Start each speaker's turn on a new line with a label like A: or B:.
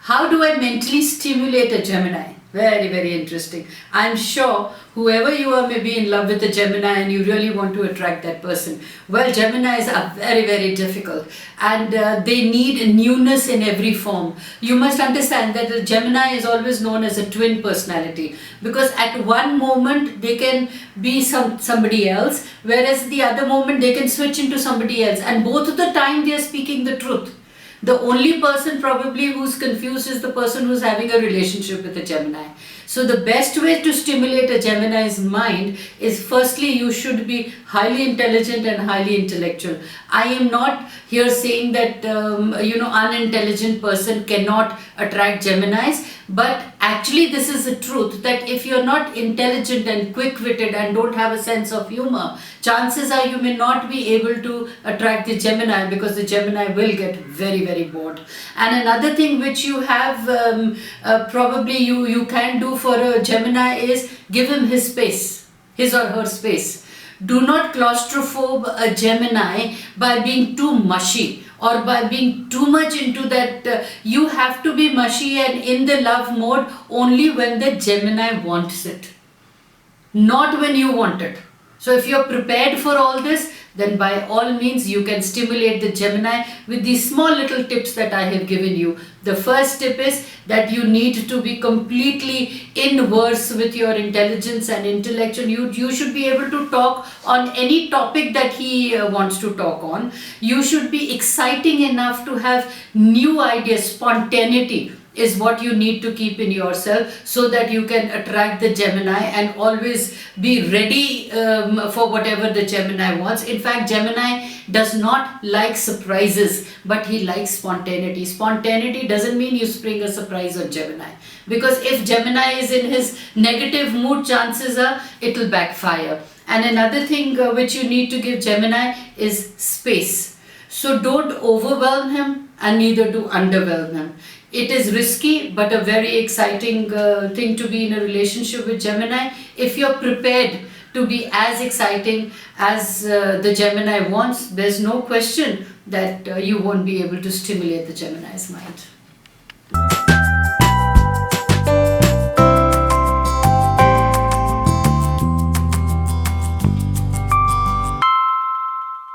A: How do I mentally stimulate a Gemini? Very, very interesting. I'm sure whoever you are may be in love with a Gemini and you really want to attract that person. Well, Geminis are very, very difficult and they need newness in every form. You must understand that a Gemini is always known as a twin personality, because at one moment they can be somebody else, whereas the other moment they can switch into somebody else, and both of the time they are speaking the truth. The only person probably who's confused is the person who's having a relationship with a Gemini. So the best way to stimulate a Gemini's mind is, firstly, you should be highly intelligent and highly intellectual. I am not here saying that unintelligent person cannot attract Geminis, but actually this is the truth, that if you're not intelligent and quick-witted and don't have a sense of humor, chances are you may not be able to attract the Gemini, because the Gemini will get very, very bored. And another thing which you have probably you can do for a Gemini is give him his space, his or her space. Do not claustrophobe a Gemini by being too mushy or by being too much into that. You have to be mushy and in the love mode only when the Gemini wants it, not when you want it. So if you're prepared for all this, then by all means you can stimulate the Gemini with these small little tips that I have given you. The first tip is that you need to be completely in verse with your intelligence and intellect. You should be able to talk on any topic that he wants to talk on. You should be exciting enough to have new ideas. Spontaneity is what you need to keep in yourself, so that you can attract the Gemini and always be ready for whatever the Gemini wants. In fact, Gemini does not like surprises, but he likes spontaneity. Spontaneity doesn't mean you spring a surprise on Gemini, because if Gemini is in his negative mood, chances are it will backfire. And another thing which you need to give Gemini is space. So don't overwhelm him and neither do underwhelm him. It is risky but a very exciting thing to be in a relationship with Gemini if you're prepared to be as exciting as the Gemini wants. There's no question that you won't be able to stimulate the Gemini's mind.